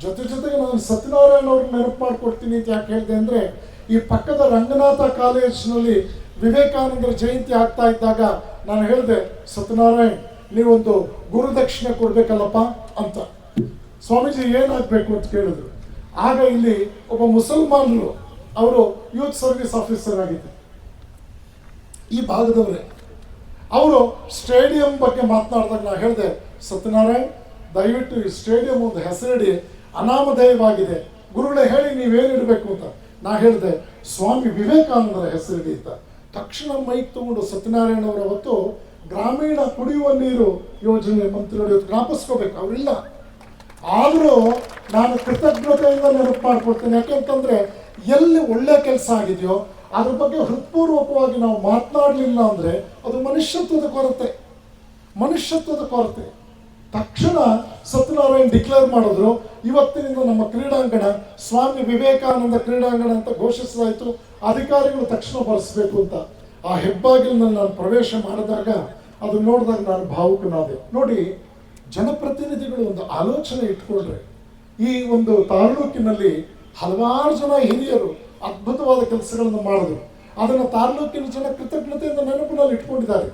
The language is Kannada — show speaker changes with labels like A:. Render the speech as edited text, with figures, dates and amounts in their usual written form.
A: ಜೊತೆಗೆ ನಾನು ಸತ್ಯನಾರಾಯಣ ಅವ್ರಿಗೆ ನೆನಪು ಮಾಡಿಕೊಡ್ತೀನಿ ಅಂತ ಯಾಕೆ ಹೇಳಿದೆ ಅಂದರೆ, ಈ ಪಕ್ಕದ ರಂಗನಾಥ ಕಾಲೇಜಿನಲ್ಲಿ ವಿವೇಕಾನಂದರ ಜಯಂತಿ ಆಗ್ತಾ ಇದ್ದಾಗ ನಾನು ಹೇಳಿದೆ, ಸತ್ಯನಾರಾಯಣ್ ನೀವೊಂದು ಗುರುದಕ್ಷಿಣೆ ಕೊಡಬೇಕಲ್ಲಪ್ಪ ಅಂತ. ಸ್ವಾಮೀಜಿ ಏನಾಗಬೇಕು ಅಂತ ಕೇಳಿದ್ರು. ಆಗ ಇಲ್ಲಿ ಒಬ್ಬ ಮುಸಲ್ಮಾನರು, ಅವರು ಯೂತ್ ಸರ್ವಿಸ್ ಆಫೀಸರ್ ಆಗಿದ್ದರು, ಈ ಭಾಗದವರೇ. ಅವರು ಸ್ಟೇಡಿಯಂ ಬಗ್ಗೆ ಮಾತನಾಡಿದಾಗ ನಾನು ಹೇಳಿದೆ, ಸತ್ಯನಾರಾಯಣ್ ದಯವಿಟ್ಟು ಈ ಸ್ಟೇಡಿಯಂ ಒಂದು ಹೆಸರಿಡಿ, ಅನಾಮಧೇಯವಾಗಿದೆ, ಗುರುಗಳೇ ಹೇಳಿ ನೀವೇನಿಡಬೇಕು ಅಂತ. ನಾ ಹೇಳಿದೆ, ಸ್ವಾಮಿ ವಿವೇಕಾನಂದರ ಹೆಸರಿಡಿ ಅಂತ. ತಕ್ಷಣ ಮೈಕ್ ತಗೊಂಡು ಸತ್ಯನಾರಾಯಣ ಅವರ ಹೊತ್ತು ಗ್ರಾಮೀಣ ಕುಡಿಯುವ ನೀರು ಯೋಜನೆ ಮಂತ್ರಿಗಳು ಜ್ಞಾಪಿಸ್ಕೋಬೇಕು, ಅವರಿಲ್ಲ. ಆದರೂ ನಾನು ಕೃತಜ್ಞತೆಯಿಂದ ನೆನಪು ಮಾಡಿಕೊಡ್ತೇನೆ. ಯಾಕೆಂತಂದರೆ ಎಲ್ಲಿ ಒಳ್ಳೆ ಕೆಲಸ ಆಗಿದೆಯೋ ಅದ್ರ ಬಗ್ಗೆ ಹೃತ್ಪೂರ್ವಕವಾಗಿ ನಾವು ಮಾತನಾಡಲಿಲ್ಲ ಅಂದರೆ ಅದು ಮನುಷ್ಯತ್ವದ ಕೊರತೆ. ತಕ್ಷಣ ಸತ್ಯನಾರಾಯಣ್ ಡಿಕ್ಲೇರ್ ಮಾಡಿದ್ರು, ಇವತ್ತಿನಿಂದ ನಮ್ಮ ಕ್ರೀಡಾಂಗಣ ಸ್ವಾಮಿ ವಿವೇಕಾನಂದ ಕ್ರೀಡಾಂಗಣ ಅಂತ ಘೋಷಿಸಲಾಯಿತು, ಅಧಿಕಾರಿಗಳು ತಕ್ಷಣ ಬರೆಸಬೇಕು ಅಂತ. ಆ ಹೆಬ್ಬಾಗಿಲಿನಲ್ಲಿ ನಾನು ಪ್ರವೇಶ ಮಾಡಿದಾಗ ಅದು ನೋಡಿದಾಗ ನಾನು ಭಾವುಕನಾದೆ. ನೋಡಿ, ಜನಪ್ರತಿನಿಧಿಗಳು ಒಂದು ಆಲೋಚನೆ ಇಟ್ಕೊಂಡ್ರೆ ಈ ಒಂದು ತಾಲೂಕಿನಲ್ಲಿ ಹಲವಾರು ಜನ ಹಿರಿಯರು ಅದ್ಭುತವಾದ ಕೆಲಸಗಳನ್ನು ಮಾಡಿದ್ರು. ಅದನ್ನು ತಾಲೂಕಿನ ಜನ ಕೃತಜ್ಞತೆಯಿಂದ ನೆನಪಿನಲ್ಲಿ ಇಟ್ಕೊಂಡಿದ್ದಾರೆ.